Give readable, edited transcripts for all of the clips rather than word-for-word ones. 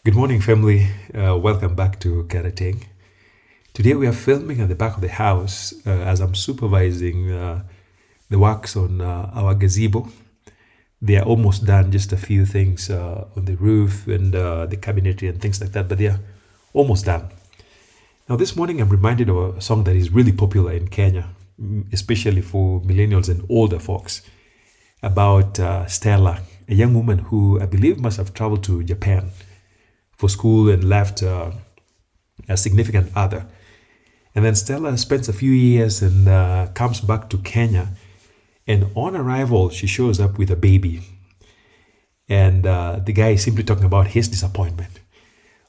Good morning, family. Welcome back to Karating. Today we are filming at the back of the house as I'm supervising the works on our gazebo. They are almost done, just a few things on the roof and the cabinetry and things like that, but they are almost done. Now, this morning I'm reminded of a song that is really popular in Kenya, especially for millennials and older folks, about Stella, a young woman who I believe must have traveled to Japan for school and left a significant other. And then Stella spends a few years and comes back to Kenya. And on arrival, she shows up with a baby. And the guy is simply talking about his disappointment.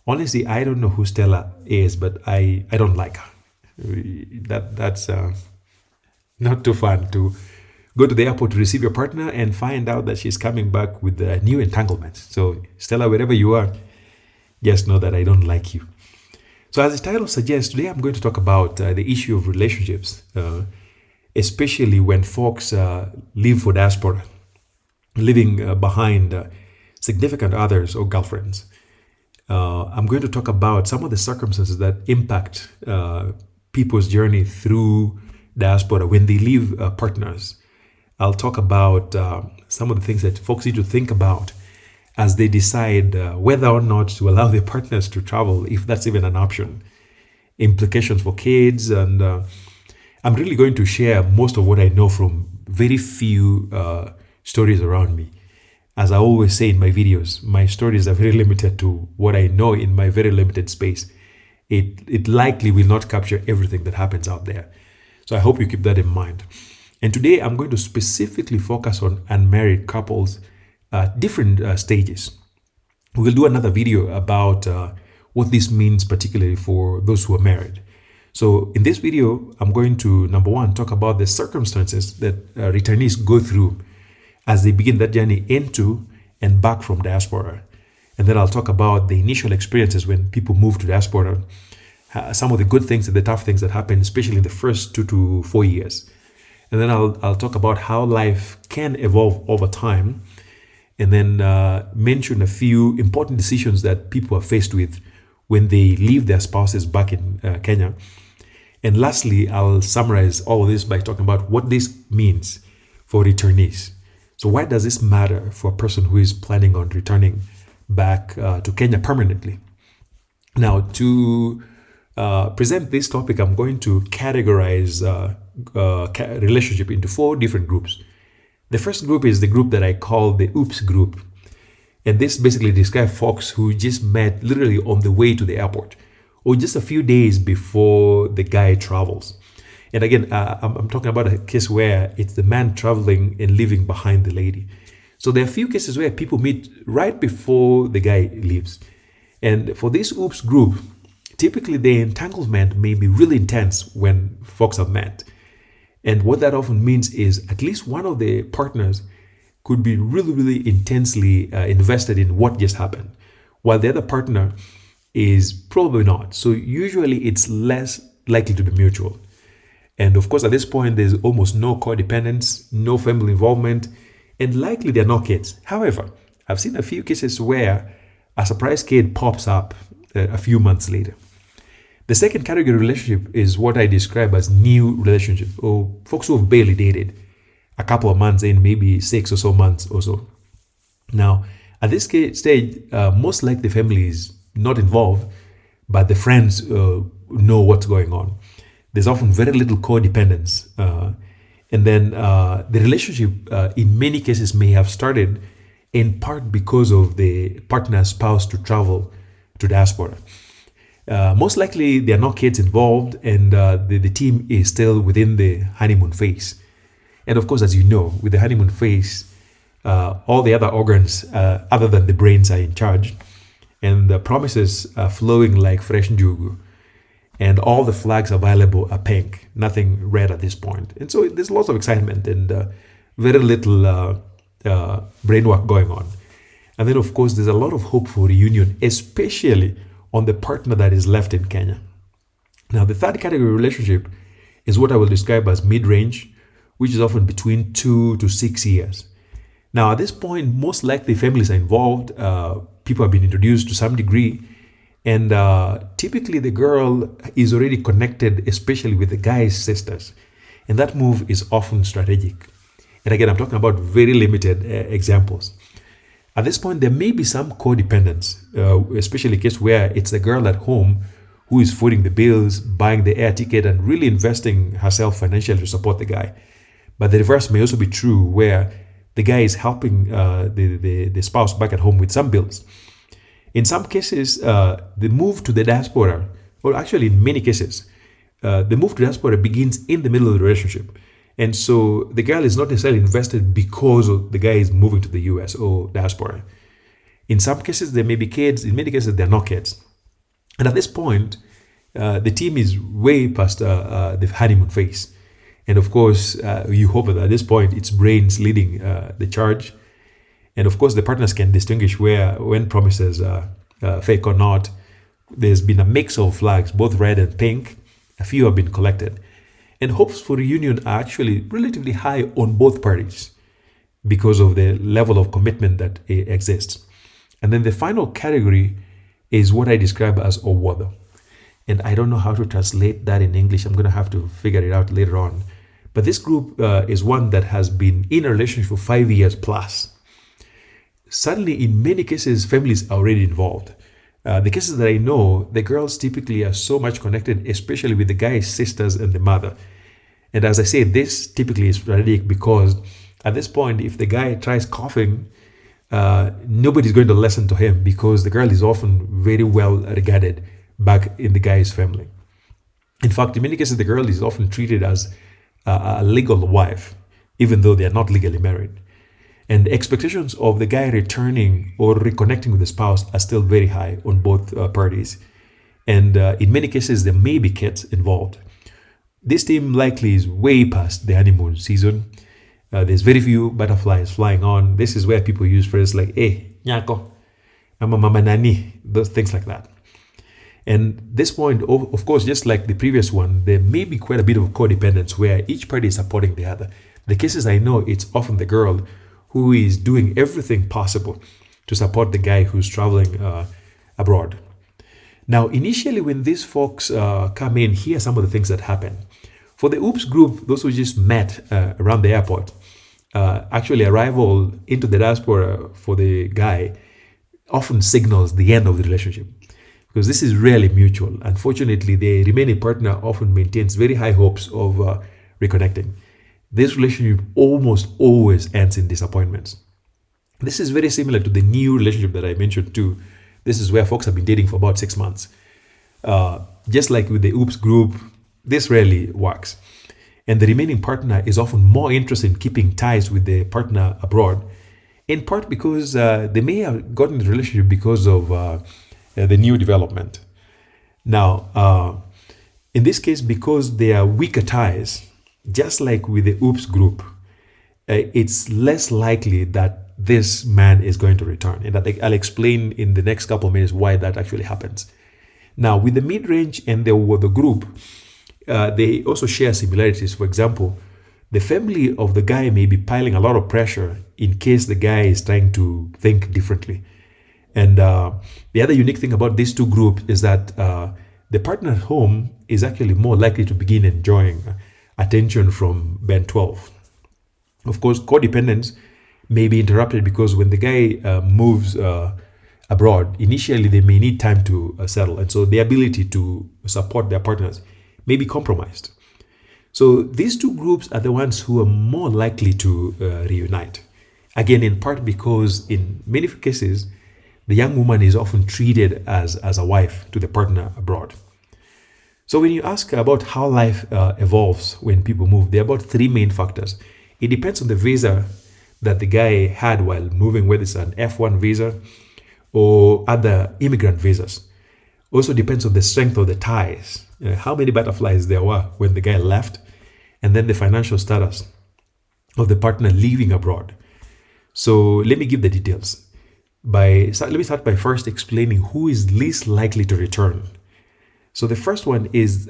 Honestly, I don't know who Stella is, but I don't like her. That's not too fun to go to the airport to receive your partner and find out that she's coming back with a new entanglement. So Stella, wherever you are, just know that I don't like you. So as the title suggests, today I'm going to talk about the issue of relationships, especially when folks leave for diaspora, leaving behind significant others or girlfriends. I'm going to talk about some of the circumstances that impact people's journey through diaspora when they leave partners. I'll talk about some of the things that folks need to think about as they decide whether or not to allow their partners to travel, if that's even an option, implications for kids. And I'm really going to share most of what I know from very few stories around me. As I always say in my videos, my stories are very limited to what I know in my very limited space. It likely will not capture everything that happens out there. So I hope you keep that in mind. And today I'm going to specifically focus on unmarried couples, different stages. We'll do another video about what this means, particularly for those who are married. So in this video, I'm going to, number one, talk about the circumstances that returnees go through as they begin that journey into and back from diaspora. And then I'll talk about the initial experiences when people move to diaspora, some of the good things and the tough things that happen, especially in the first 2 to 4 years. And then I'll talk about how life can evolve over time, and then mention a few important decisions that people are faced with when they leave their spouses back in Kenya. And lastly, I'll summarize all of this by talking about what this means for returnees. So why does this matter for a person who is planning on returning back to Kenya permanently? Now, to present this topic, I'm going to categorize relationship into 4 different groups. The first group is the group that I call the oops group. And this basically describes folks who just met literally on the way to the airport or just a few days before the guy travels. And again, I'm talking about a case where it's the man traveling and leaving behind the lady. So there are a few cases where people meet right before the guy leaves. And for this oops group, typically the entanglement may be really intense when folks have met. And what that often means is at least one of the partners could be really, really intensely invested in what just happened, while the other partner is probably not. So usually it's less likely to be mutual. And of course, at this point, there's almost no codependence, no family involvement, and likely there are no kids. However, I've seen a few cases where a surprise kid pops up a few months later. The second category of relationship is what I describe as new relationship, or folks who have barely dated a couple of months in, maybe 6 or so months or so. Now, at this stage, most likely the family is not involved, but the friends know what's going on. There's often very little codependence. And then the relationship, in many cases, may have started in part because of the partner's spouse to travel to diaspora. Most likely there are no kids involved, and the team is still within the honeymoon phase. And of course, as you know, with the honeymoon phase, all the other organs other than the brains are in charge, and the promises are flowing like fresh njugu, and all the flags available are pink, nothing red at this point. And so there's lots of excitement and very little brain work going on. And then of course there's a lot of hope for reunion, especially on the partner that is left in Kenya. Now, the third category of relationship is what I will describe as mid-range, which is often between 2 to 6 years. Now, at this point, most likely families are involved, people have been introduced to some degree. And typically the girl is already connected, especially with the guy's sisters. And that move is often strategic. And again, I'm talking about very limited examples. At this point, there may be some codependence, especially in case where it's the girl at home who is footing the bills, buying the air ticket, and really investing herself financially to support the guy. But the reverse may also be true, where the guy is helping the spouse back at home with some bills. In some cases, the move to the diaspora, or actually in many cases, the move to diaspora begins in the middle of the relationship. And so the girl is not necessarily invested because the guy is moving to the US or diaspora. In some cases, there may be kids. In many cases, they're not kids. And at this point, the team is way past the honeymoon phase. And of course, you hope that at this point, it's brains leading the charge. And of course, the partners can distinguish when promises are fake or not. There's been a mix of flags, both red and pink. A few have been collected. And hopes for reunion are actually relatively high on both parties because of the level of commitment that exists. And then the final category is what I describe as owado. And I don't know how to translate that in English. I'm going to have to figure it out later on. But this group is one that has been in a relationship for 5 years plus. Suddenly, in many cases, families are already involved. The cases that I know, the girls typically are so much connected, especially with the guy's sisters and the mother. And as I say, this typically is strategic because at this point, if the guy tries coughing, nobody's going to listen to him because the girl is often very well regarded back in the guy's family. In fact, in many cases, the girl is often treated as a legal wife, even though they are not legally married. And expectations of the guy returning or reconnecting with the spouse are still very high on both parties. And in many cases, there may be kids involved. This team likely is way past the honeymoon season. There's very few butterflies flying on. This is where people use phrases like, nyako, ama mama nani, those things like that. And this point, of course, just like the previous one, there may be quite a bit of codependence where each party is supporting the other. The cases I know, it's often the girl who is doing everything possible to support the guy who's traveling abroad. Now, initially, when these folks come in, here are some of the things that happen. For the OOPS group, those who just met around the airport, actually arrival into the diaspora for the guy often signals the end of the relationship because this is rarely mutual. Unfortunately, the remaining partner often maintains very high hopes of reconnecting. This relationship almost always ends in disappointments. This is very similar to the new relationship that I mentioned too. This is where folks have been dating for about 6 months. Just like with the OOPS group, this rarely works. And the remaining partner is often more interested in keeping ties with the partner abroad, in part because they may have gotten the relationship because of the new development. Now, in this case, because they are weaker ties, just like with the OOPS group, it's less likely that this man is going to return. And I'll explain in the next couple of minutes why that actually happens. Now, with the mid-range and the group, they also share similarities. For example, the family of the guy may be piling a lot of pressure in case the guy is trying to think differently. And the other unique thing about these two groups is that the partner at home is actually more likely to begin enjoying attention from band 12. Of course, codependence may be interrupted because when the guy moves abroad, initially they may need time to settle. And so the ability to support their partners may be compromised. So these two groups are the ones who are more likely to reunite. Again, in part because in many cases, the young woman is often treated as a wife to the partner abroad. So when you ask about how life evolves when people move, there are about 3 main factors. It depends on the visa that the guy had while moving, whether it's an F1 visa or other immigrant visas. Also depends on the strength of the ties, how many butterflies there were when the guy left, and then the financial status of the partner leaving abroad. So let me give the details. Let me start by first explaining who is least likely to return. So the first one is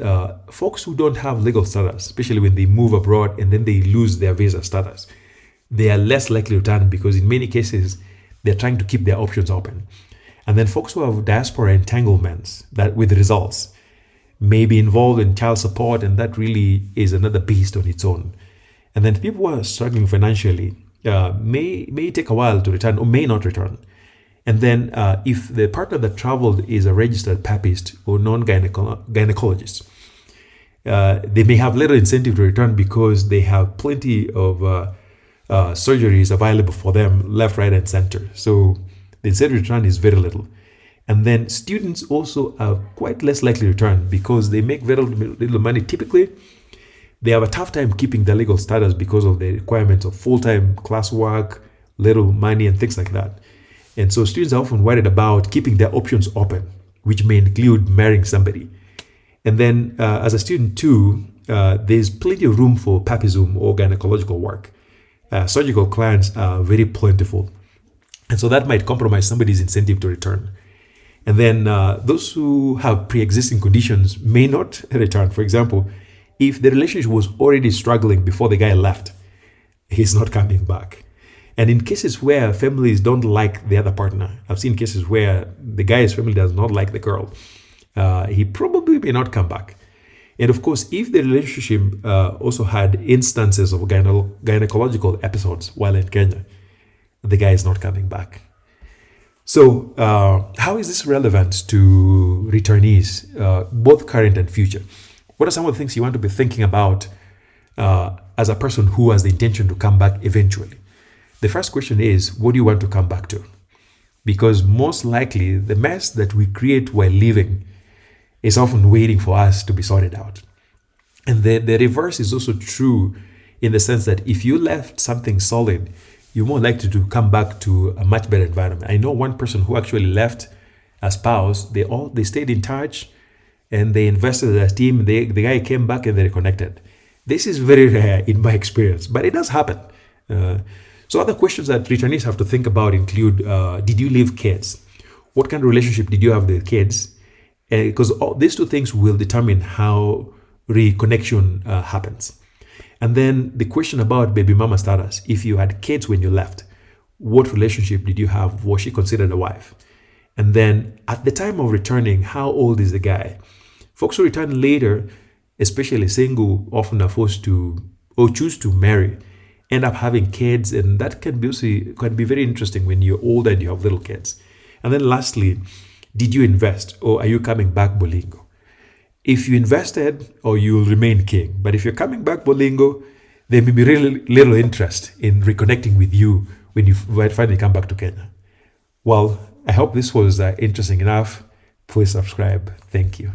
folks who don't have legal status, especially when they move abroad and then they lose their visa status. They are less likely to return because in many cases, they're trying to keep their options open. And then folks who have diaspora entanglements that with results may be involved in child support, and that really is another beast on its own. And then people who are struggling financially may take a while to return or may not return. And then if the partner that traveled is a registered papist or non-gynecologist, they may have little incentive to return because they have plenty of surgeries available for them left, right, and center. So the incentive to return is very little. And then students also are quite less likely to return because they make very little money. Typically, they have a tough time keeping their legal status because of the requirements of full-time classwork, little money, and things like that. And so students are often worried about keeping their options open, which may include marrying somebody. And then as a student too, there's plenty of room for papism or gynecological work. Surgical clients are very plentiful. And so that might compromise somebody's incentive to return. And then those who have pre-existing conditions may not return. For example, if the relationship was already struggling before the guy left, he's not coming back. And in cases where families don't like the other partner, I've seen cases where the guy's family does not like the girl, he probably may not come back. And of course, if the relationship also had instances of gynecological episodes while in Kenya, the guy is not coming back. So how is this relevant to returnees, both current and future? What are some of the things you want to be thinking about as a person who has the intention to come back eventually? The first question is, what do you want to come back to? Because most likely the mess that we create while living is often waiting for us to be sorted out. And the reverse is also true in the sense that if you left something solid, you're more likely to come back to a much better environment. I know one person who actually left a spouse. They stayed in touch and they invested in a team. The guy came back and they reconnected. This is very rare in my experience, but it does happen. So other questions that returnees have to think about include, did you leave kids? What kind of relationship did you have with kids? Because these two things will determine how reconnection happens. And then the question about baby mama status. If you had kids when you left, what relationship did you have? Was she considered a wife? And then at the time of returning, how old is the guy? Folks who return later, especially single, often are forced to or choose to marry, end up having kids, and that can be very interesting when you're older and you have little kids. And then lastly, did you invest or are you coming back bolingo? If you invested, or you'll remain king. But if you're coming back bolingo, there may be really little interest in reconnecting with you when you finally come back to Kenya. Well, I hope this was interesting enough. Please subscribe. Thank you.